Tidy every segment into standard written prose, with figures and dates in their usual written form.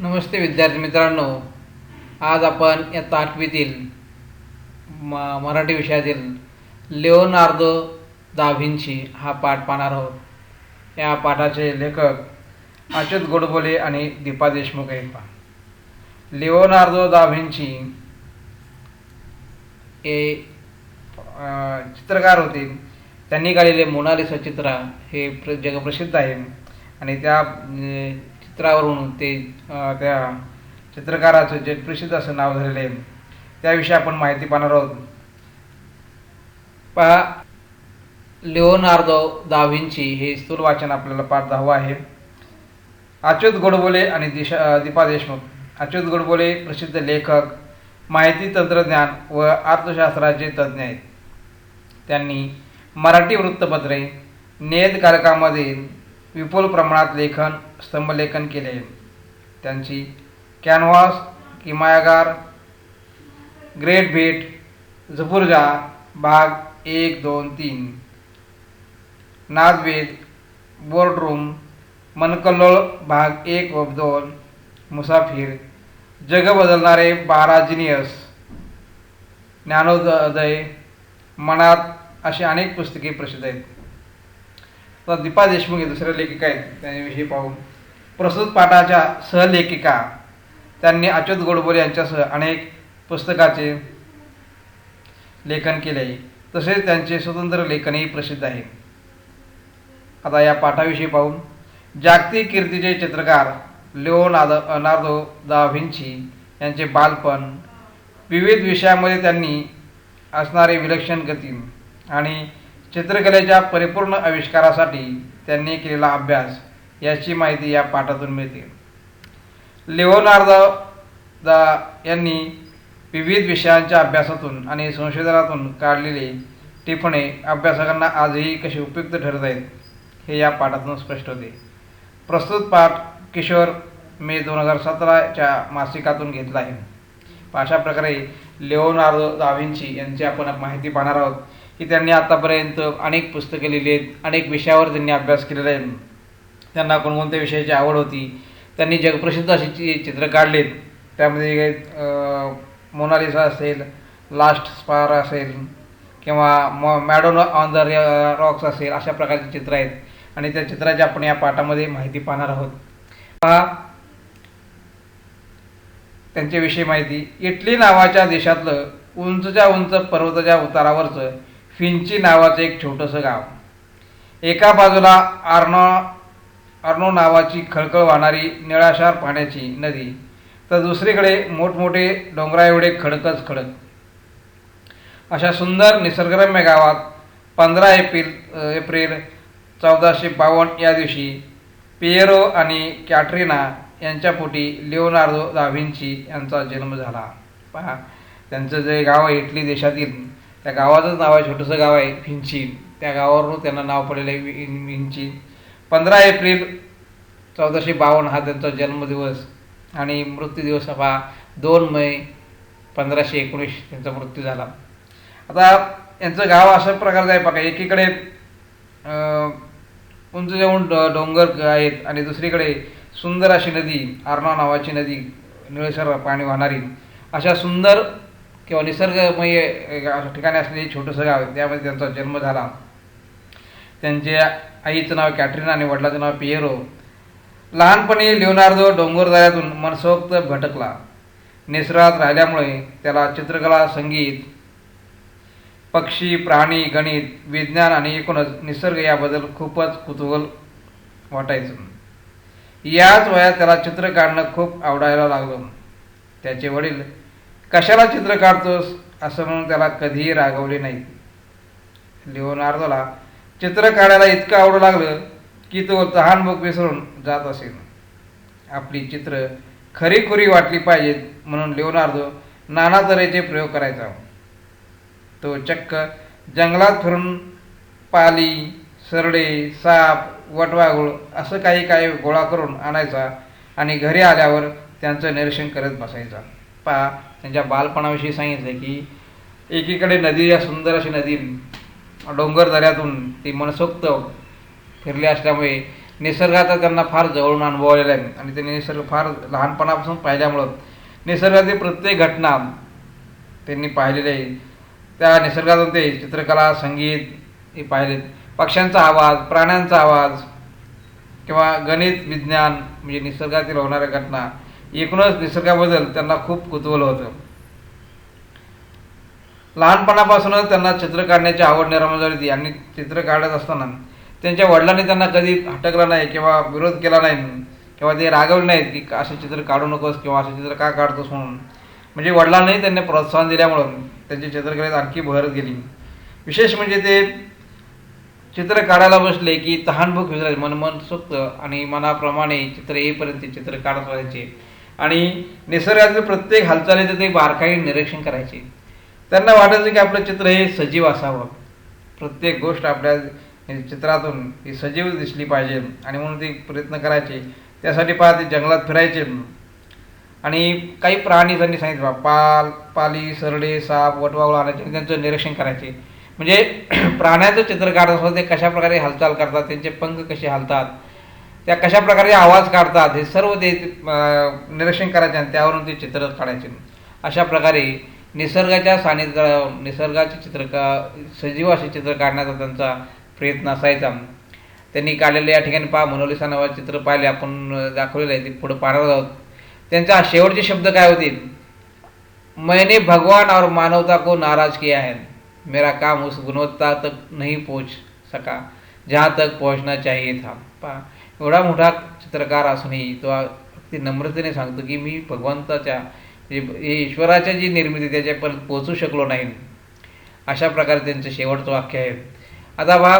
नमस्ते विद्यार्थी मित्रांनो, आज आपण इयत्ता 8वीतील मराठी विषयातील लिओनार्दो दा व्हिंची हा पाठ पाहणार आहोत। या पाठाचे लेखक अच्युत गोडबोले आणि दीपा देशमुख आहेत। लिओनार्दो दा व्हिंची हे चित्रकार होते। त्यांनी काढलेले मोनालिसा चित्र हे जगप्रसिद्ध आहे आणि त्या चित्रावरून ते त्या चित्रकाराचं जगप्रसिद्ध असं नाव झालेलं आहे। त्याविषयी आपण माहिती पाहणार आहोत। पहा, लिओनार्दो दा व्हिंची हे स्थूल वाचन आपल्याला पाठ 10 आहे। अच्युत गोडबोले आणि दीपा देशमुख। अच्युत गोडबोले प्रसिद्ध लेखक, माहिती तंत्रज्ञान व अर्थशास्त्राचे तज्ज्ञ आहेत। त्यांनी मराठी वृत्तपत्रे, नियतकालिकांमध्ये विपुल प्रमाणात स्तंभलेखन केले। त्यांची कॅनव्हास, किमयागार, ग्रेट भेट, झपुर्झा भाग 1, 2, 3, नादवेद, बोर्डरूम, मनकल्लोळ भाग 1 व 2, मुसाफिर, जग बदलणारे 12 जिनियस, ज्ञानोदय, मनात अशी अनेक पुस्तके प्रसिद्ध आहेत। तर दीपा देशमुख हे दुसऱ्या लेखिका आहेत, त्यांच्याविषयी पाहू। प्रस्तुत पाठाच्या सहलेखिका। त्यांनी अच्युत गोडबोले यांच्यासह अनेक पुस्तकाचे लेखन केले आहे, तसेच त्यांचे स्वतंत्र लेखनही प्रसिद्ध आहे। आता या पाठाविषयी पाहू। जागतिक कीर्तीचे चित्रकार लिओनार्दो दा व्हिंची यांचे बालपण, विविध विषयांमध्ये त्यांनी असणारे विलक्षण गती आणि चित्रकलेच्या परिपूर्ण आविष्कारासाठी त्यांनी केलेला अभ्यास याची माहिती या पाठातून मिळते। लिओनार्दो दा यांनी विविध विषयांच्या अभ्यासातून आणि संशोधनातून काढलेले टिपणे अभ्यासकांना आजही कसे उपयुक्त ठरत आहेत हे या पाठातून स्पष्ट होते। प्रस्तुत पाठ किशोर मे 2017च्या मासिकातून घेतला आहे। अशा प्रकारे लिओनार्दो दा व्हिंची यांची आपण माहिती पाहणार आहोत की त्यांनी आतापर्यंत अनेक पुस्तके लिहिली आहेत, अनेक विषयावर त्यांनी अभ्यास केलेला आहे। त्यांना कोणकोणत्या विषयाची आवड होती, त्यांनी जगप्रसिद्ध अशी चित्र काढलेत। त्यामध्ये मोनालिसा असेल, लास्ट स्पार असेल किंवा मॅडोना ऑन द रॉक्स असेल, अशा प्रकारची चित्र आहेत आणि त्या चित्राची आपण या पाठामध्ये माहिती पाहणार आहोत। पहा त्यांच्याविषयी माहिती। इटली नावाच्या देशातलं उंचच्या उंच पर्वताच्या उतारावरचं व्हिंची नावाचं एक छोटंसं गाव। एका बाजूला आर्नो नावाची खळखळ वाहणारी निळाशार पाण्याची नदी, तर दुसरीकडे मोठमोठे डोंगराएवढे खडकच खडक। अशा सुंदर निसर्गरम्य गावात 15 एप्रिल 1452 या दिवशी पिएरो आणि कॅटरीना यांच्या पोटी लिओनार्दो दा व्हिंची यांचा जन्म झाला। पहा, त्यांचं जे गाव आहे इटली देशातील, त्या गावाचंच नाव आहे, छोटंसं गाव आहे व्हिंची। त्या गावावरून त्यांना नाव पडलेलं आहे व्हिंची। 15 एप्रिल 1452 हा त्यांचा जन्मदिवस आणि मृत्यूदिवस हा 2 मे 1519 त्यांचा मृत्यू झाला। आता यांचं गाव अशा प्रकारचं आहे बघा, एकीकडे उंच जाऊन डोंगर आहेत आणि दुसरीकडे सुंदर अशी नदी, आर्नो नावाची नदी, निळसर पाणी वाहणारी, अशा सुंदर किंवा निसर्गमय ठिकाणी असलेले छोटंसं गाव आहे। त्यामध्ये त्यांचा जन्म झाला। त्यांच्या आईचं नाव कॅटरीना आणि वडिलांचं नाव पिएरो। लहानपणी लिओनार्दो डोंगरदऱ्यातून मनसोक्त भटकला। निसर्गात राहिल्यामुळे त्याला चित्रकला, संगीत, पक्षी, प्राणी, गणित, विज्ञान आणि एकूणच निसर्ग याबद्दल खूपच कुतूहल वाटायचं। याच वयात त्याला चित्र काढणं खूप आवडायला लागलं। त्याचे वडील कशाला चित्र काढतोस असं म्हणून त्याला कधीही रागवले नाही। लिओनार्दोला चित्र काढायला इतकं आवडू लागलं की तो तहानभूक विसरून जात असेल। आपली चित्र खरीखुरी वाटली पाहिजेत म्हणून लिओनार्दो नाना तऱ्हेचे प्रयोग करायचा। तो चक्क जंगलात फिरून पाली, सरडे, साप, वटवाघूळ असं काही गोळा करून आणायचा आणि घरी आल्यावर त्यांचं निरीक्षण करत बसायचा। पहा, त्यांच्या बालपणाविषयी सांगितलं की एकीकडे नदी, या सुंदर अशी नदी डोंगर दऱ्यातून ती मनसोक्त फिरले असल्यामुळे निसर्गाचा त्यांना फार जवळून अनुभव आलेला आहे आणि त्यांनी निसर्ग फार लहानपणापासून पाहिल्यामुळं निसर्गातील प्रत्येक घटना त्यांनी पाहिलेली आहे. त्या निसर्गातून ते चित्रकला, संगीत हे पाहिलेत. पक्ष्यांचा आवाज, प्राण्यांचा आवाज किंवा गणित, विज्ञान म्हणजे निसर्गातील होणाऱ्या घटना, एकूणच निसर्गाबद्दल त्यांना खूप कुतूहल होतं. लहानपणापासूनच त्यांना चित्र काढण्याची आवड निर्माण झाली होती आणि चित्र काढत असताना त्यांच्या वडिलांनी त्यांना कधी हटकलं नाही किंवा विरोध केला नाही किंवा ते रागवले नाहीत की असे चित्र काढू नकोस किंवा असे चित्र का काढतोस म्हणून. म्हणजे वडिलांनाही त्यांनी प्रोत्साहन दिल्यामुळं त्यांची चित्रकलेत आणखी भर गेली. विशेष म्हणजे ते चित्र काढायला बसले की तहानभूक विसरायचे, मन मनसोक्त आणि मनाप्रमाणे चित्र येईपर्यंत चित्र काढत राहायचे आणि निसर्गातील प्रत्येक हालचालीचं ते बारकाईने निरीक्षण करायचे. त्यांना वाटायचं की आपलं चित्र हे सजीव असावं, प्रत्येक गोष्ट आपल्या चित्रातून ही सजीव दिसली पाहिजे आणि म्हणून ते प्रयत्न करायचे. त्यासाठी ते जंगलात फिरायचे आणि काही प्राणी त्यांनी सांगितलं, पाली, सरडे, साप, वटवाघूळ आणायचे, त्यांचं निरीक्षण करायचे. म्हणजे प्राण्याचं चित्र काढत असताना ते कशा प्रकारे हालचाल करतात, त्यांचे पंख कसे हालतात, त्या कशा प्रकारे आवाज काढतात, हे सर्व ते निरीक्षण करायचे आणि त्यावरून ते चित्र काढायचे. अशा प्रकारे निसर्गाच्या सानिध्यात निसर्गाचे सजीव असे चित्र काढण्याचा त्यांचा प्रयत्न असायचा. त्यांनी काढलेले या ठिकाणी मोनालिसा नावाचे चित्र पाहिले, आपण दाखवलेलं आहे, ते पुढे पाहणार आहोत. त्यांचा शेवटचे शब्द काय होते? मैंने भगवान और मानवता को नाराज किया है, मेरा काम उस गुणवत्ता तक नहीं पहुंच सका जहाँ तक पहुंचना चाहिए था. एवढा मोठा चित्रकार असूनही तो अगदी नम्रतेने सांगतो की मी भगवंताच्या ईश्वराच्या जी निर्मिती त्याच्यापर्यंत पोहोचू शकलो नाही. अशा प्रकारे त्यांचं शेवटचं वाक्य आहे. आता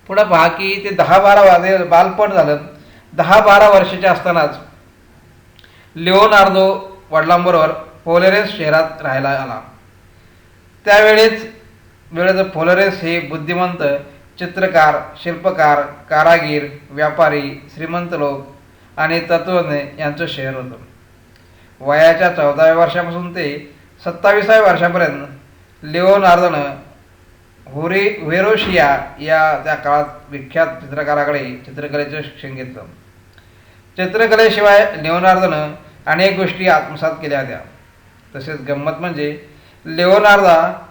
पुढं पहा की ते 10-12 बालपण झालं. 10-12 वर्षाचे असतानाच लिओनार्दो वडिलांबरोबर फ्लोरेन्स शहरात राहायला आला. वेळेत फ्लोरेन्स हे बुद्धिमंत चित्रकार, शिल्पकार, कारागीर, व्यापारी, श्रीमंत लोक आणि तत्त्वज्ञ यांचं शहर होतं. वयाच्या 14व्या वर्षापासून ते 27व्या वर्षापर्यंत लिओनार्दोनं व्हेरोशिया या त्या काळात विख्यात चित्रकाराकडे चित्रकलेचं शिक्षण घेतलं. चित्रकलेशिवाय लिओनार्दोनं अनेक गोष्टी आत्मसात केल्या होत्या. तसेच गंमत म्हणजे लिओनार्दो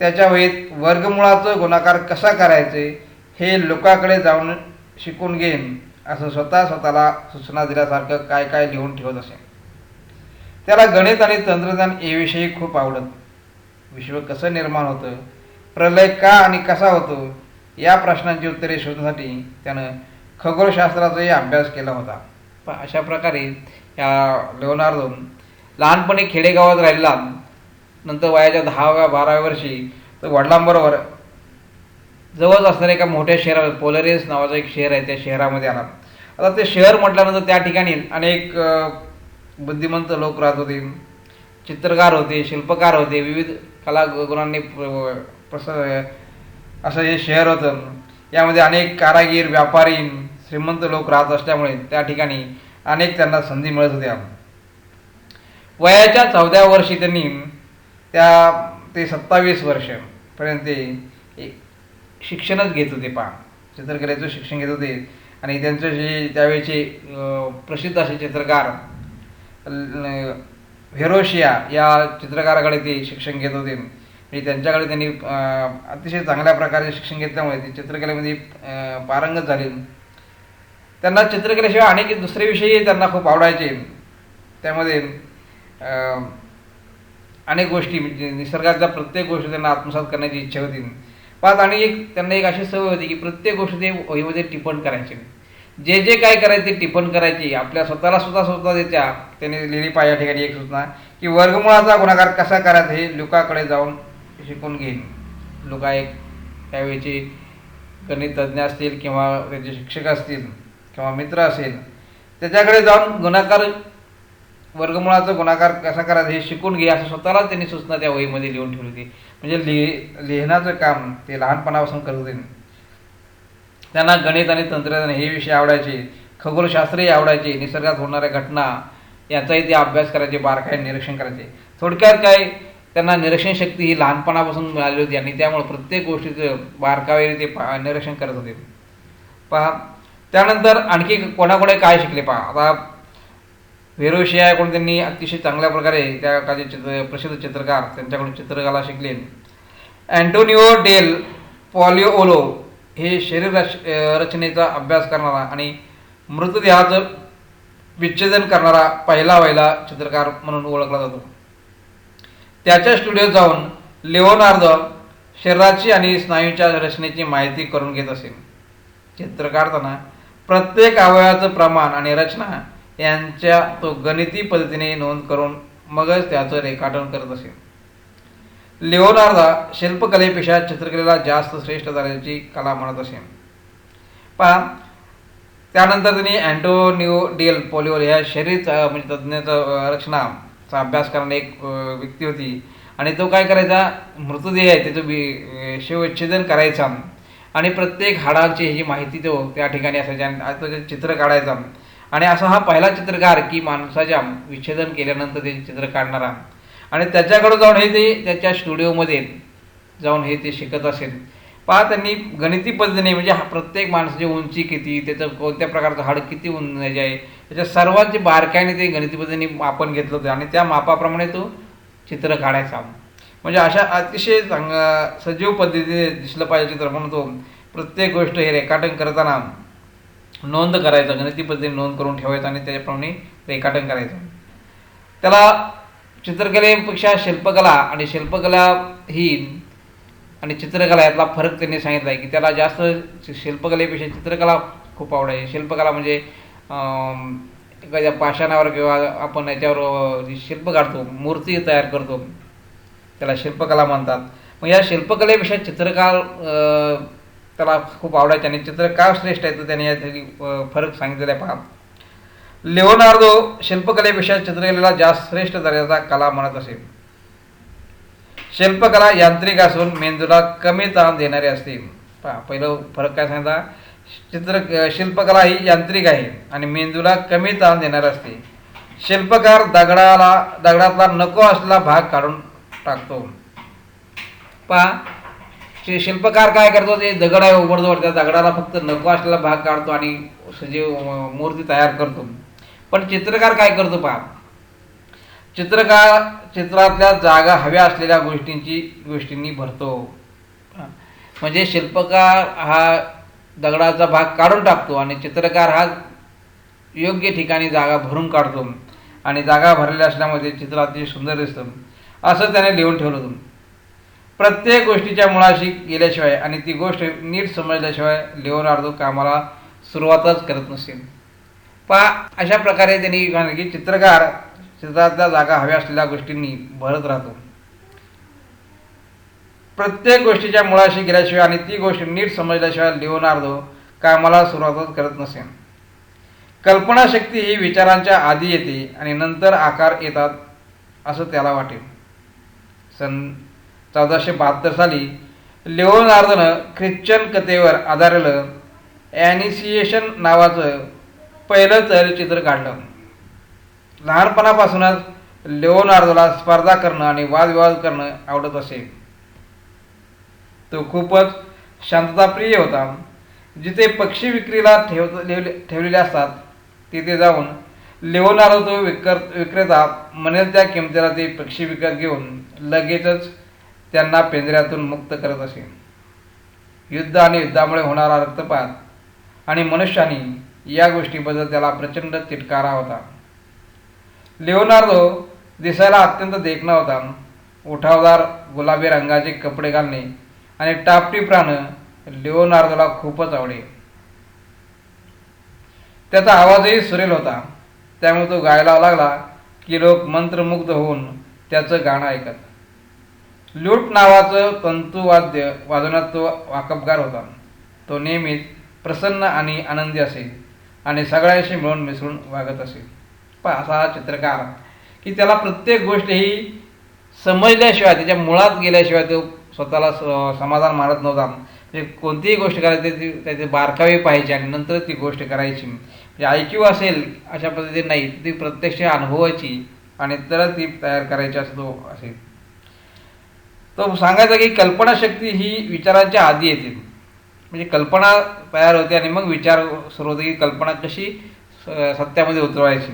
त्याच्या वहीत वर्गमुळाचं गुणाकार कसा करायचे हे लोकांकडे जाऊन शिकून घेईन असं स्वतःला सूचना दिल्यासारखं काय काय लिहून ठेवत असे. त्याला गणित आणि तंत्रज्ञान याविषयी खूप आवडत. विश्व कसं निर्माण होतं, प्रलय का आणि कसा होतो या प्रश्नांची उत्तरे शोधण्यासाठी त्यानं खगोलशास्त्राचाही अभ्यास केला होता. अशा प्रकारे या लिओनार्दो लहानपणी खेडेगावात राहिला. नंतर वयाच्या 10व्या-12व्या वर्षी तो वडिलांबरोबर जवळ असणाऱ्या एका मोठ्या शहरात, फ्लोरेन्स नावाचं एक शहर आहे, त्या शहरामध्ये आला. आता ते शहर म्हटल्यानंतर त्या ठिकाणी अनेक बुद्धिमंत लोक राहत होते, चित्रकार होते, शिल्पकार होते, विविध कलागुणांनी असं हे शहर होतं. यामध्ये अनेक कारागीर, व्यापारी, श्रीमंत लोक राहत असल्यामुळे त्या ठिकाणी अनेक त्यांना संधी मिळत होत्या. वयाच्या 14व्या वर्षी त्यांनी ते 27 वर्षापर्यंत ते शिक्षणच घेत होते. चित्रकलेचं शिक्षण घेत होते आणि त्यांचं जे त्यावेळेचे प्रसिद्ध असे चित्रकार व्हेरोशिया या चित्रकाराकडे ते शिक्षण घेत होते. म्हणजे त्यांच्याकडे त्यांनी अतिशय चांगल्या प्रकारे शिक्षण घेतल्यामुळे ते चित्रकलेमध्ये पारंगत झाले. त्यांना चित्रकलेशिवाय अनेक दुसरे विषयही त्यांना खूप आवडायचे. त्यामध्ये अनेक गोष्टी म्हणजे निसर्गाच्या प्रत्येक गोष्टी त्यांना आत्मसात करण्याची इच्छा होती. आणि त्यांना एक अशी सवय होती की प्रत्येक गोष्ट ते वहीमध्ये टिप्पण करायचे. जे जे काय करायचे ते टिप्पण करायची. आपल्या स्वतः देत्या त्यांनी लिहिली पाहिजे या ठिकाणी एक सूचना की वर्गमुळाचा गुणाकार कसा करायचा हे लुकाकडे जाऊन शिकून घेईन. लुका एक त्यावेळेचे गणितज्ञ असतील किंवा त्याचे शिक्षक असतील किंवा मित्र असेल, त्याच्याकडे जाऊन वर्गमुळाचा गुणाकार कसा करायचा हे शिकून घे असं स्वतःलाच त्यांनी सूचना त्या वहीमध्ये लिहून ठेवली होती. म्हणजे लिहिण्याचं काम ते लहानपणापासून करत होते. त्यांना गणित आणि तंत्रज्ञान हे विषय आवडायचे, खगोलशास्त्रही आवडायचे, निसर्गात होणाऱ्या घटना याचाही ते अभ्यास करायचे, बारकाईने निरीक्षण करायचे. थोडक्यात काय, त्यांना निरीक्षण शक्ती ही लहानपणापासून मिळाली होती आणि त्यामुळे प्रत्येक गोष्टीचं बारकाईने ते निरीक्षण करत होते. त्यानंतर आणखी कोणाकोणे काय शिकले पहा. आता व्हेरोशिया याकडून त्यांनी अतिशय चांगल्या प्रकारे त्या काळचे प्रसिद्ध चित्रकार त्यांच्याकडून चित्रकला शिकले. अँटोनिओ डेल पॉलिओलो हे शरीर रचनेचा अभ्यास करणारा आणि मृतदेहाचं विच्छेदन करणारा पहिला चित्रकार म्हणून ओळखला जातो. त्याच्या स्टुडिओत जाऊन लिओनार्दो शरीराची आणि स्नायूंच्या रचनेची माहिती करून घेत असे. चित्र काढताना प्रत्येक अवयवाचं प्रमाण आणि रचना यांच्या तो गणिती पद्धतीने नोंद करून मगच त्याचं रेखाटन करत असे. लिओनार्दो शिल्पकलेपेक्षा चित्रकलेला जास्त श्रेष्ठ दर्जाची कला म्हणत असे. पहा, त्यानंतर त्यांनी अँटोनिओ डेल पॉलिओल ह्या शरीर म्हणजे तज्ज्ञाचा रचनाचा अभ्यास करणारी एक व्यक्ती होती. आणि तो काय करायचा, मृतदेह आहे त्याचं शिवच्छेदन करायचा आणि प्रत्येक हाडांची ह्याची माहिती तो त्या ठिकाणी असायची आणि त्याचं चित्र काढायचा. आणि असा हा पहिला चित्रकार की माणसाच्या विच्छेदन केल्यानंतर ते चित्र काढणारा. आणि त्याच्याकडे जाऊन हे ते त्याच्या स्टुडिओमध्ये जाऊन हे ते शिकत असेल. पहा, त्यांनी गणिती पद्धतीने म्हणजे प्रत्येक माणसाची उंची किती, त्याचं कोणत्या प्रकारचं हाड किती उंच आहे त्याच्या सर्वांची बारकाईने ते गणिती पद्धतीने मापन घेतलं होतं आणि त्या मापाप्रमाणे तो चित्र काढायचा. म्हणजे अशा अतिशय सजीव पद्धतीने दिसलं पाहिजे चित्र म्हणून तो प्रत्येक गोष्ट हे रेखाटन करताना नोंद करायचं, गणिती पद्धतीने नोंद करून ठेवायचं आणि त्याच्याप्रमाणे रेखाटन करायचं. त्याला चित्रकलेपेक्षा शिल्पकला आणि शिल्पकला ही आणि चित्रकला यातला फरक त्यांनी सांगितला आहे की त्याला जास्त शिल्पकलेपेक्षा चित्रकला खूप आवडायची. शिल्पकला म्हणजे एखाद्या पाषाणावर किंवा आपण याच्यावर शिल्प काढतो, मूर्ती तयार करतो, त्याला शिल्पकला म्हणतात. मग या शिल्पकलेपेक्षा चित्रकार त्याला खूप आवडायचे आणि चित्र का श्रेष्ठ आहे तर त्याने यासाठी फरक सांगितलेला आहे. पहा, लिओनार्दो शिल्पकलेपेक्षा चित्रकलेला जास्त श्रेष्ठ दर्जाचा कला म्हणत असे. शिल्पकला यांत्रिक असून मेंदूला कमी ताण देणारी असते. पहा, पहिलं फरक काय सांगितला, शिल्पकला ही यांत्रिक आहे आणि मेंदूला कमी ताण देणारी असते. शिल्पकार दगडातला नको असलेला भाग काढून टाकतो. पहा, शिल्पकार काय करतो, ते दगड आहे उघडतो, त्या दगडाला फक्त नको असलेला भाग काढतो आणि सजीव मूर्ती तयार करतो. पण चित्रकार काय करतो पहा, चित्रातल्या जागा हव्या असलेल्या गोष्टींनी भरतो. म्हणजे शिल्पकार हा दगडाचा भाग काढून टाकतो आणि चित्रकार हा योग्य ठिकाणी जागा भरून काढतो आणि जागा भरलेल्या असल्यामुळे चित्र अतिशय सुंदर दिसतं असं त्याने लिहून ठेवलं होतं. प्रत्येक गोष्टीच्या मुळाशी गेल्याशिवाय आणि ती गोष्ट नीट समजल्याशिवाय लिओनार्दो कामाला सुरुवातच करत नसेल. पहा, अशा प्रकारे त्यांनी म्हटलं की चित्रकार चित्रातल्या जागा हव्या असलेल्या गोष्टींनी भरत राहतो. प्रत्येक गोष्टीच्या मुळाशी गेल्याशिवाय आणि ती गोष्ट नीट समजल्याशिवाय लिओनार्दो कामाला सुरुवातच करत नसेल. कल्पनाशक्ती ही विचारांच्या आधी येते आणि नंतर आकार येतात असं त्याला वाटेल. सन 1472 साली लिओनार्दोनं ख्रिश्चन कथेवर आधारलेलं ॲनिसिएशन नावाचं पहिलं तैलचित्र काढलं. लहानपणापासूनच लिओनार्दोला स्पर्धा करणं आणि वादविवाद करणं आवडत असे. तो खूपच शांतताप्रिय होता. जिथे पक्षी विक्रीला ठेवलेले असतात तिथे जाऊन लिओनार्दो तो विक्रेता म्हणेल त्या किमतीला ते पक्षी विकत घेऊन लगेचच त्यांना पिंजऱ्यातून मुक्त करत असे. युद्ध आणि युद्धामुळे होणारा रक्तपात आणि मनुष्यानी या गोष्टीबद्दल त्याला प्रचंड तिटकारा होता. लिओनार्दो दिसायला अत्यंत देखणा होता. उठावदार गुलाबी रंगाचे कपडे घालणे आणि टापटीपणानं लिओनार्दोला खूपच आवडे. त्याचा आवाजही सुरेल होता, त्यामुळे तो गायला लागला की लोक मंत्रमुग्ध होऊन त्याचं गाणं ऐकत. लूट नावाचं तंतुवाद्य वाजवण्यात तो वाकबगार होता. तो नेहमीच प्रसन्न आणि आनंदी असे आणि सगळ्यांशी मिळून मिसळून वागत असे. पण असा हा चित्रकार की त्याला प्रत्येक गोष्ट ही समजल्याशिवाय त्याच्या मुळात गेल्याशिवाय तो स्वतःला समाधान मानत नव्हता. म्हणजे कोणतीही गोष्ट करायची त्याचे बारकावे पाहिजे आणि नंतर ती गोष्ट करायची. म्हणजे IQ असेल अशा पद्धतीने नाही, ती प्रत्यक्ष अनुभवायची आणि तरच ती तयार करायची असं तो असेल. तो सांगायचा की कल्पनाशक्ती ही विचारांच्या आधी येते. म्हणजे कल्पना तयार होते आणि मग विचार सुरू होते की कल्पना कशी सत्यामध्ये उतरवायची.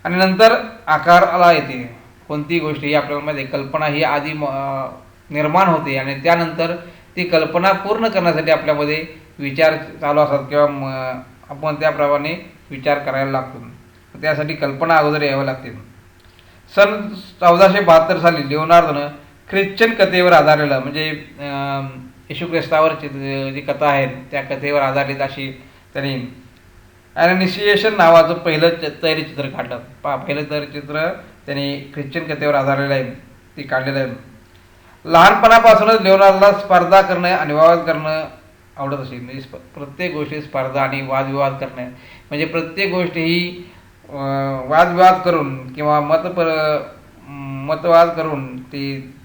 आणि नंतर आकाराला येते. कोणतीही गोष्ट ही आपल्याला माहिती आहे, कल्पना ही आधी निर्माण होते आणि त्यानंतर ती कल्पना पूर्ण करण्यासाठी आपल्यामध्ये विचार चालू असतात किंवा आपण त्याप्रमाणे विचार करायला लागतो. त्यासाठी कल्पना अगोदर यावं लागते. सन 1472 साली लिओनार्दोनं ख्रिश्चन कथेवर आधारलेलं म्हणजे येशू ख्रिस्तावर जी कथा आहे त्या कथेवर आधारित अशी त्यांनी ॲनिशिएशन नावाचं पहिलं तैलचित्र काढलं. पहिलं तैलचित्र त्यांनी ख्रिश्चन कथेवर आधारलेलं आहे, ती काढलेलं आहे. लहानपणापासूनच लिओनार्दोला स्पर्धा करणं आणि वाद करणं आवडत असे. म्हणजे प्रत्येक गोष्टी स्पर्धा आणि वादविवाद करणे, म्हणजे प्रत्येक गोष्ट ही वादविवाद करून किंवा मतवाद करून ती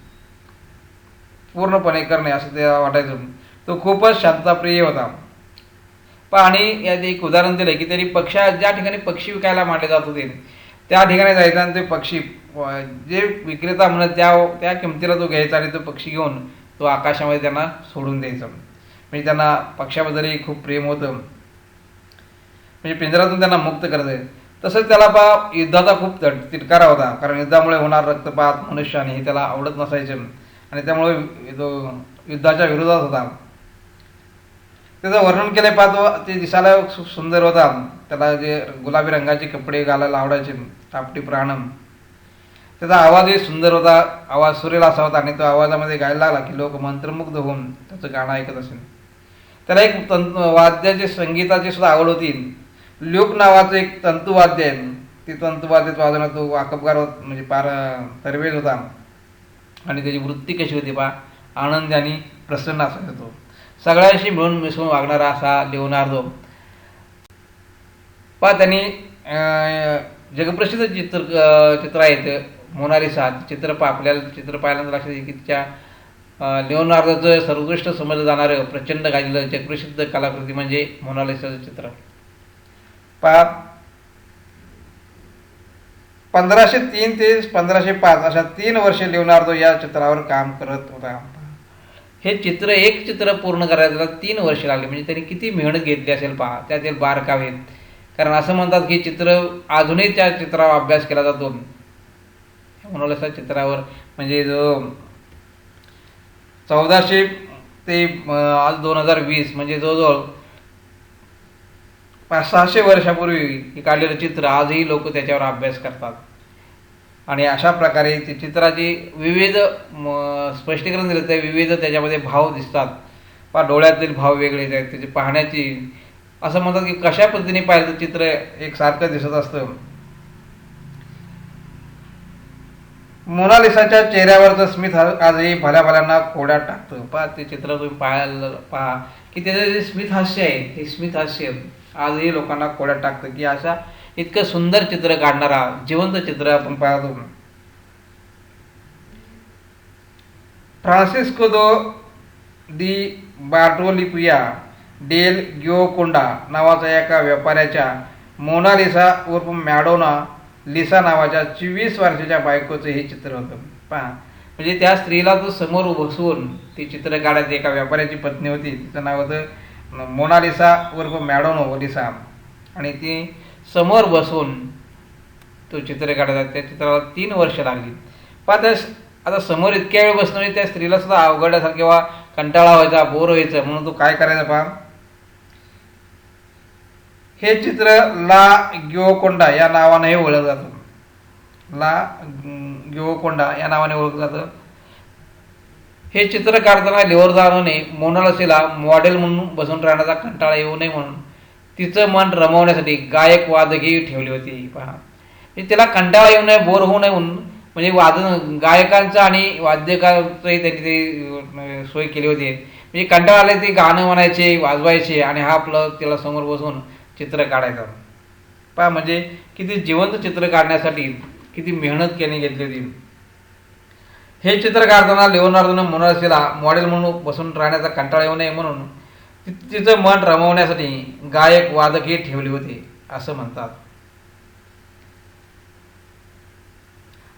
पूर्णपणे करणे असं त्याला वाटायचं. तो खूपच शांतताप्रिय होता. आणि यात एक उदाहरण दिलं की त्यांनी ज्या ठिकाणी पक्षी विकायला मांडले जात होते त्या ठिकाणी जायचा आणि ते पक्षी जे विक्रेता म्हणत त्या किमतीला तो घ्यायचा आणि तो पक्षी घेऊन तो आकाशामध्ये त्यांना सोडून द्यायचा. म्हणजे त्यांना पक्ष्याबद्दलही खूप प्रेम होतं, म्हणजे पिंजऱ्यातून त्यांना मुक्त करते. तसंच त्याला युद्धाचा खूप तिटकारा होता, कारण युद्धामुळे होणार रक्तपात मनुष्यहानी हे त्याला आवडत नसायचं आणि त्यामुळे तो युद्धाच्या विरोधात होता. त्याचं वर्णन केले पाहतो, ते दिसायला सुंदर होता. त्याला जे गुलाबी रंगाचे कपडे घालायला आवडायचे, टापटी प्राणम. त्याचा आवाजही सुंदर होता, आवाज सुरेल असा होता आणि तो आवाजामध्ये गायला लागला की लोक मंत्रमुग्ध होऊन त्याचं गाणं ऐकत असेल. त्याला एक वाद्याचे संगीताची सुद्धा आवड होती. ल्यूक नावाचं एक तंतुवाद्य आहे, ती तंतुवाद्य वाजवण्यात तो वाकबगार म्हणजे फार तरवेज होता. आणि त्याची वृत्ती कशी होती आनंदी आणि प्रसन्न असायचा तो. सगळ्यांशी मिळून मिसळून वागणारा असा लिओनार्दो. त्यांनी जगप्रसिद्ध चित्र आहेत मोनालिसा चित्र. आपल्याला चित्र पाहिल्यानंतर लक्षात येईल की तिच्या लिओनार्दोचं सर्वोत्कृष्ट समजलं जाणारं प्रचंड गाजलेलं जगप्रसिद्ध कलाकृती म्हणजे मोनालिसाचं चित्र. 1503 ते 1505 अशा 3 वर्षे लिओनार्दो या चित्रावर काम करत होता. हे एक चित्र पूर्ण करायला 3 वर्षे लागली. म्हणजे त्यांनी किती मेहनत घेतली असेल त्यातील बारकावे. कारण असं म्हणतात की चित्र अजूनही त्या चित्रावर अभ्यास केला जातो. मोनालिसा चित्रावर म्हणजे जो 1400 ते आज 2020 म्हणजे जवळजवळ 500-600 वर्षापूर्वी काढलेलं चित्र आजही लोक त्याच्यावर अभ्यास करतात. आणि अशा प्रकारे ती चित्राची विविध स्पष्टीकरण दिलं, ते विविध त्याच्यामध्ये भाव दिसतात. डोळ्यातील भाव वेगळे आहेत, त्याची पाहण्याची असं म्हणतात की कशा पद्धतीने पाहिलं तर चित्र एकसारखं दिसत असतं. मोनालिसाच्या चेहऱ्यावरचं स्मित आजही भल्याभल्यांना कोड्यात टाकतं. ते चित्र तुम्ही पहा की त्याचं जे स्मित हास्य आहे, हे स्मित हास्य आजही लोकांना कोड्यात टाकतं की अशा इतकं सुंदर चित्र काढणारा जिवंत चित्र आपण पाहतो. फ्रान्सिस्को दी बार्टोलिपिया डेल गिओकोंडा नावाच्या एका व्यापाऱ्याच्या मोनालिसा उर्फ मॅडोना लिसा नावाच्या 24 वर्षाच्या बायकोचं हे चित्र होतं. म्हणजे त्या स्त्रीला तो समोर बसवून ती चित्र काढायची. एका व्यापाऱ्याची पत्नी होती, तिचं नाव होतं मोनालिसा उर्फ मॅडोनो लिसा, आणि ती समोर बसून तो चित्र काढायचा. त्या चित्राला 3 वर्ष लागली. आता समोर इतक्या वेळ बसणं म्हणजे त्या स्त्रीला सुद्धा अवघडल्यासारखं किंवा कंटाळा व्हायचा, बोर व्हायचं. म्हणून तो काय करायचा हे चित्र ला गिओकोंडा या नावाने ओळखलं जातं. ला गिओकोंडा या नावाने ओळखलं जातं. हे चित्र काढताना लिओनार्दोने मोनालिसाला मॉडेल म्हणून बसून राहण्याचा कंटाळा येऊ नये म्हणून तिचं मन रमवण्यासाठी गायक वादकही ठेवली होती. म्हणजे त्याला कंटाळा येऊ नये, बोर होऊ नये म्हणून म्हणजे गायकांचं आणि वाद्यकांचंही त्यांनी ते सोय केली होती. म्हणजे कंटाळा आले ते गाणं म्हणायचे, वाजवायचे आणि हा आपलं त्याला समोर बसून चित्र काढायचं. म्हणजे किती जिवंत चित्र काढण्यासाठी किती मेहनत केली घेतली होती. हे चित्र काढताना लिओनार्दोनं मोनालिसाला मॉडेल म्हणून बसून राहण्याचा कंटाळा येऊ नये म्हणून तिचं मन रमवण्यासाठी गायक वादकही ठेवले होते असं म्हणतात.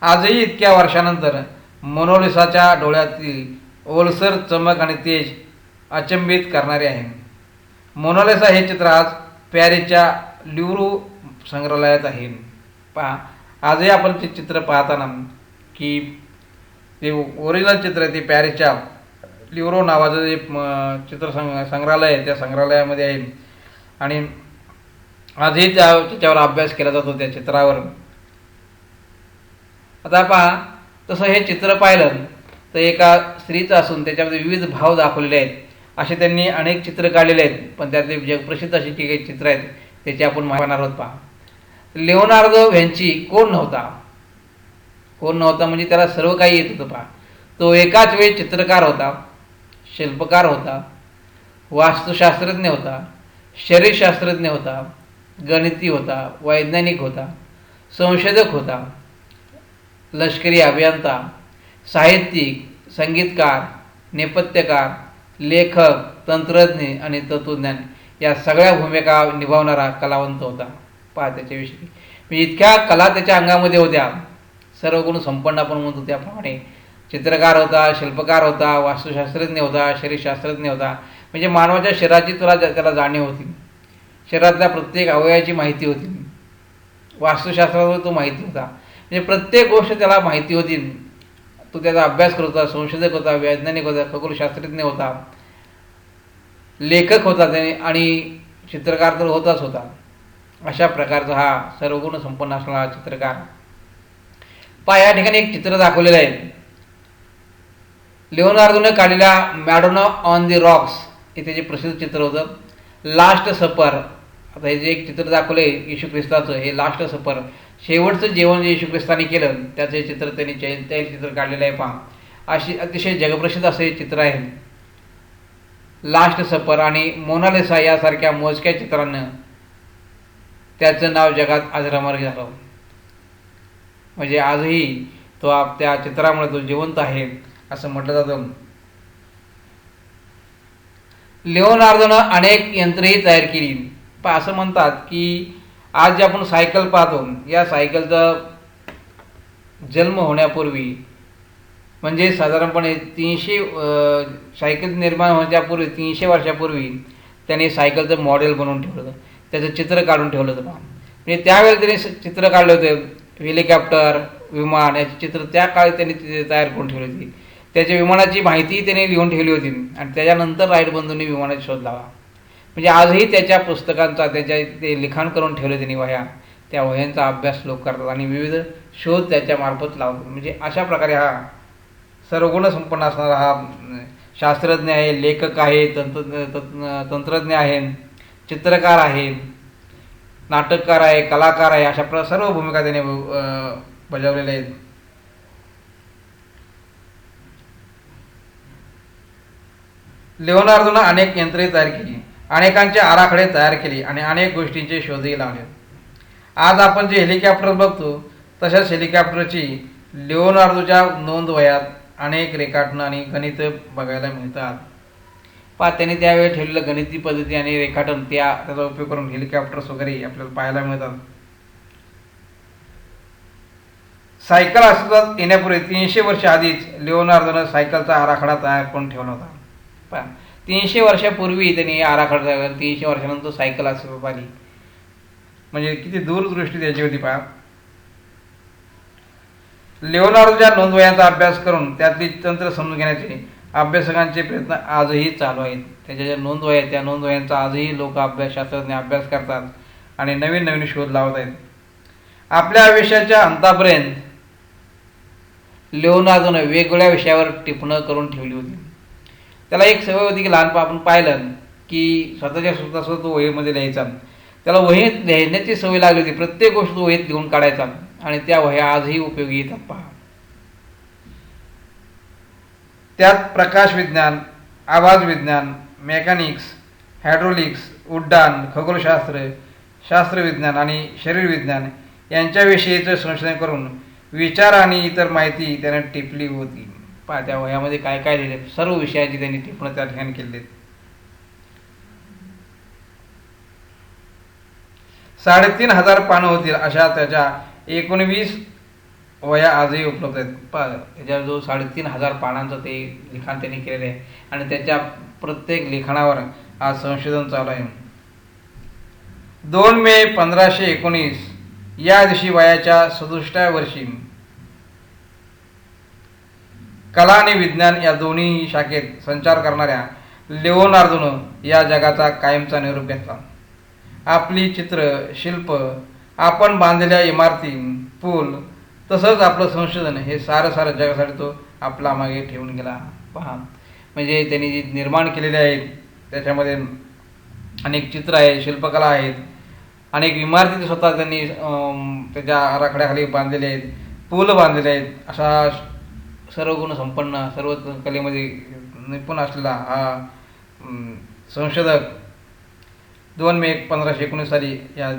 आजही इतक्या वर्षानंतर मोनालिसाच्या डोळ्यातील ओलसर चमक आणि तेज अचंबित करणारे आहे. मोनालिसा हे चित्र आज पॅरिसच्या ल्युव्र संग्रहालयात आहे. पहा, आजही आपण ते चित्र पाहताना की ते ओरिजिनल चित्र आहे ते पॅरिसच्या ल्युव्र नावाचं जे संग्रहालय आहे त्या संग्रहालयामध्ये आहे. आणि आजही त्याच्यावर अभ्यास केला जातो त्या चित्रावर. आता पहा, तसं हे चित्र पाहिलं तर एका स्त्रीचं असून त्याच्यामध्ये विविध भाव दाखवलेले आहेत. असे त्यांनी अनेक चित्र काढलेले आहेत, पण त्यातले जगप्रसिद्ध अशी जी काही चित्र आहेत त्याची आपण पाहणार आहोत. पहा, लिओनार्दो व्हिंची कोण नव्हता म्हणजे त्याला सर्व काही येत होतं. पहा, तो एकाच वेळी चित्रकार होता, शिल्पकार होता, वास्तुशास्त्रज्ञ होता, शरीरशास्त्रज्ञ होता, गणिती होता, वैज्ञानिक होता, संशोधक होता, लष्करी अभियंता, साहित्यिक, संगीतकार, नेपथ्यकार, लेखक, तंत्रज्ञ आणि तत्वज्ञान या सगळ्या भूमिका निभावणारा कलावंत होता. पहा त्याच्याविषयी म्हणजे इतक्या कला त्याच्या अंगामध्ये होत्या. सर्व गुण संपन्न आपण म्हणतो त्याप्रमाणे चित्रकार होता, शिल्पकार होता, वास्तुशास्त्रज्ञ होता, शरीरशास्त्रज्ञ होता. म्हणजे मानवाच्या शरीराची त्याला जाणीव होती, शरीरातल्या प्रत्येक अवयवाची माहिती होती, वास्तुशास्त्रावर तो माहिती होता. म्हणजे प्रत्येक गोष्ट त्याला माहिती होती. तो त्याचा अभ्यास करत होता, संशोधक होता, वैज्ञानिक होता, खगोलशास्त्रज्ञ होता, लेखक होता त्याने आणि चित्रकार तर होताच होता. अशा प्रकारचा हा सर्वगुण संपन्न असणारा चित्रकार. पहा, या ठिकाणी एक चित्र दाखवलेलं आहे. लिओनार्दोने काढलेल्या मॅडोना ऑन द रॉक्स हे त्याचे प्रसिद्ध चित्र होतं. लास्ट सपर, आता हे जे एक चित्र दाखवलं आहे येशू ख्रिस्ताचं, हे लास्ट सपर शेवटचं जेवण जे येशू ख्रिस्ताने केलं त्याचं चित्र त्यांनी चित्र काढलेलं आहे. पहा, अशी अतिशय जगप्रसिद्ध असं हे चित्र आहे लास्ट सपर. आणि मोनालिसा यासारख्या मोजक्या चित्रांनं त्याचं नाव जगात अजरामर झालं. म्हणजे आजही तो त्या चित्रामुळे तो जिवंत आहे असं म्हटलं जातं. लिओनार्दोनं अनेक यंत्रेही तयार केली. पण असं म्हणतात की आज जे आपण सायकल पाहतो, या सायकलचा जन्म होण्यापूर्वी म्हणजे साधारणपणे 300 सायकल निर्माण होण्यापूर्वी 300 वर्षापूर्वी त्याने सायकलचं मॉडेल बनवून ठेवलं होतं, त्याचं चित्र काढून ठेवलं होतं. म्हणजे त्यावेळेला त्याने चित्र काढले होते, हेलिकॉप्टर, विमान याची चित्र त्या काळी त्यांनी तयार करून ठेवली होती. त्याच्या विमानाची माहिती त्याने लिहून ठेवली होती आणि त्याच्यानंतर राईट बंधूंनी विमानाचा शोध लावला. म्हणजे आजही त्याच्या पुस्तकांचा त्याच्या ते लिखाण करून ठेवले त्यांनी वह्या, त्या वह्यांचा अभ्यास लोक करतात आणि विविध शोध त्याच्या मार्फत लावतात. म्हणजे अशा प्रकारे हा सर्वगुण संपन्न असणारा हा शास्त्रज्ञ आहे, लेखक आहे, तंत्रज्ञ आहे, चित्रकार आहे, नाटककार आहे, कलाकार आहे. अशा सर्व भूमिका त्याने बजावलेल्या आहेत. लिओनार्दोनं अनेक यंत्रे तयार केली, अनेकांचे आराखडे तयार केले आणि अनेक गोष्टींचे शोधही लावले. आज आपण जे हेलिकॉप्टर बघतो तशाच हेलिकॉप्टरची लिओनार्दोच्या नोंदवह्यात अनेक रेखाटनं आणि गणित बघायला मिळतात. पहा, त्याने त्यावेळी ठेवलेलं गणिती पद्धती आणि रेखाटन त्याचा उपयोग करून हेलिकॉप्टर्स वगैरे आपल्याला पाहायला मिळतात. सायकल अस्तित्वात येण्यापूर्वी 300 वर्ष आधीच लिओनार्दोनं सायकलचा आराखडा तयार करून ठेवला होता. पहा, 300 वर्षापूर्वी त्यांनी आराखडा तयार केला, 300 वर्षानंतर सायकल अस्तित्वात आली. म्हणजे किती दूरदृष्टी त्याची होती. पहा, लिओनार्दोच्या नोंदवह्यांचा अभ्यास करून त्यातली तंत्र समजून घेण्याचे अभ्यासकांचे प्रयत्न आजही चालू आहेत. त्याच्या ज्या नोंदवह्या आहेत त्या नोंदवह्यांचा आजही लोक शास्त्रज्ञ अभ्यास करतात आणि नवीन नवीन शोध लावत आहेत. आपल्या आयुष्याच्या अंतापर्यंत लिओनार्दोने वेगवेगळ्या विषयावर टिपणं करून ठेवली होती. त्याला एक सवय होती की लहानपण आपण पाहिलं की स्वतः तो वहीमध्ये लिहायचा. त्याला वहीत लिहिण्याची सवय लागली होती, प्रत्येक गोष्ट तो वहीत लिहून काढायचा आणि त्या वह्या आजही उपयोगी येतात. पहा, त्यात प्रकाश विज्ञान, आवाज विज्ञान, मेकॅनिक्स, हायड्रोलिक्स, उड्डाण, खगोलशास्त्र, शास्त्रविज्ञान आणि शरीरविज्ञान यांच्याविषयीचं संशोधन करून विचार आणि इतर माहिती त्याने टिपली होती. पहा, त्या वह्यामध्ये काय काय लिहिले, सर्व विषयाची त्यांनी टिपणं त्या ठिकाणी केली. 3500 पानं होतील अशा त्याच्या 19 वया आजही उपलब्ध आहेत. याच्या जो 3,500 पानांचं ते लिखाण त्यांनी केलेलं आहे आणि त्याच्या प्रत्येक लिखाणावर आज संशोधन चालू आहे. 2 मे 1519 या दिवशी वयाच्या 67व्या वर्षी कला आणि विज्ञान या दोन्ही शाखेत संचार करणाऱ्या लिओनार्दोनं या जगाचा कायमचा निरोप घेतला. आपली चित्र, शिल्प, आपण बांधलेल्या इमारती, पूल, तसंच आपलं संशोधन हे सारं जगासाठी तो आपला मागे ठेवून गेला. पहा, म्हणजे त्यांनी जी निर्माण केलेले आहेत त्याच्यामध्ये अनेक चित्र आहेत, शिल्पकला आहेत, अनेक इमारती स्वतः त्यांनी त्याच्या आराखड्याखाली बांधलेले आहेत, पूल बांधलेले आहेत. अशा सर्व गुण संपन्न, सर्व कलेमध्ये निपुण असलेला हा संशोधक 2 मे 1519 साली या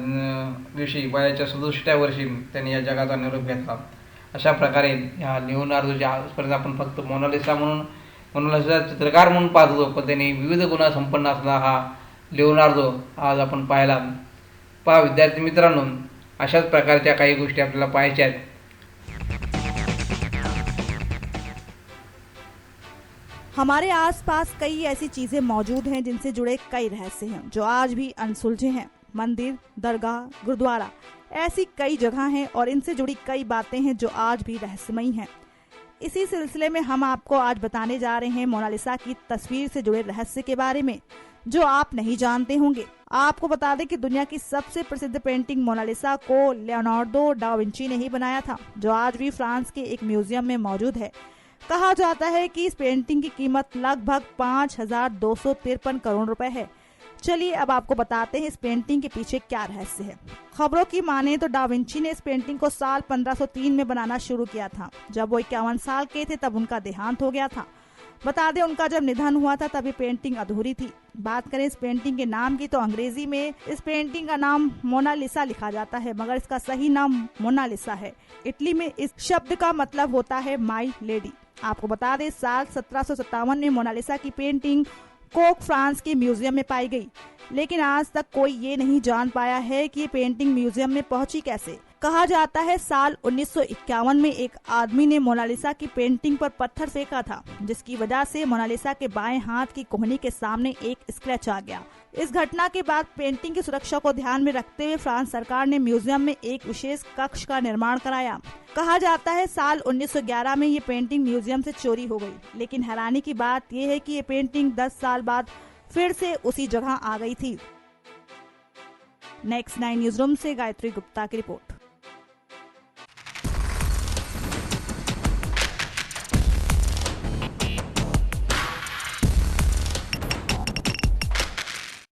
दिवशी वयाच्या 67व्या वर्षी त्यांनी या जगाचा निरोप घेतला. अशा प्रकारे ह्या लिओनार्दोच्या आजपर्यंत आपण फक्त मोनालिसा चित्रकार म्हणून पाहत होतो, पण त्यांनी विविध गुणसंपन्न असलेला हा लिओनार्दो आज आपण पाहिला. पहा विद्यार्थी मित्रांनो, अशाच प्रकारच्या काही गोष्टी आपल्याला पाहायच्या आहेत. हमारे आसपास कई ऐसी चीजें मौजूद हैं जिनसे जुड़े कई रहस्य हैं जो आज भी अनसुलझे हैं. मंदिर, दरगाह, गुरुद्वारा, ऐसी कई जगह हैं और इनसे जुड़ी कई बातें हैं जो आज भी रहस्यमयी हैं. इसी सिलसिले में हम आपको आज बताने जा रहे हैं मोनालिसा की तस्वीर से जुड़े रहस्य के बारे में जो आप नहीं जानते होंगे. आपको बता दें कि दुनिया की सबसे प्रसिद्ध पेंटिंग मोनालिसा को लियोनार्दो डा विंची ने ही बनाया था, जो आज भी फ्रांस के एक म्यूजियम में मौजूद है. कहा जाता है कि इस पेंटिंग की कीमत लगभग 5,253 करोड़ रुपए है. चलिए अब आपको बताते हैं इस पेंटिंग के पीछे क्या रहस्य है. खबरों की माने तो डा विंची ने इस पेंटिंग को साल 1503 में बनाना शुरू किया था. जब वो 51 साल के थे तब उनका देहांत हो गया था. बता दें उनका जब निधन हुआ था तब ये पेंटिंग अधूरी थी. बात करें इस पेंटिंग के नाम की तो अंग्रेजी में इस पेंटिंग का नाम मोनालिसा लिखा जाता है, मगर इसका सही नाम मोनालिसा है. इटली में इस शब्द का मतलब होता है माई लेडी. आपको बता दें साल 1757 में मोनालिसा की पेंटिंग कोक फ्रांस के म्यूजियम में पाई गई, लेकिन आज तक कोई ये नहीं जान पाया है कि ये पेंटिंग म्यूजियम में पहुंची कैसे. कहा जाता है साल 1951 में एक आदमी ने मोनालिसा की पेंटिंग पर पत्थर फेंका था, जिसकी वजह से मोनालिसा के बाएं हाथ की कोहनी के सामने एक स्क्रैच आ गया. इस घटना के बाद पेंटिंग की सुरक्षा को ध्यान में रखते हुए फ्रांस सरकार ने म्यूजियम में एक विशेष कक्ष का निर्माण कराया. कहा जाता है साल 1911 में ये पेंटिंग म्यूजियम से चोरी हो गई, लेकिन हैरानी की बात यह है कि ये पेंटिंग 10 साल बाद फिर से उसी जगह आ गई थी. नेक्स्ट 9 न्यूज रूम से गायत्री गुप्ता की रिपोर्ट.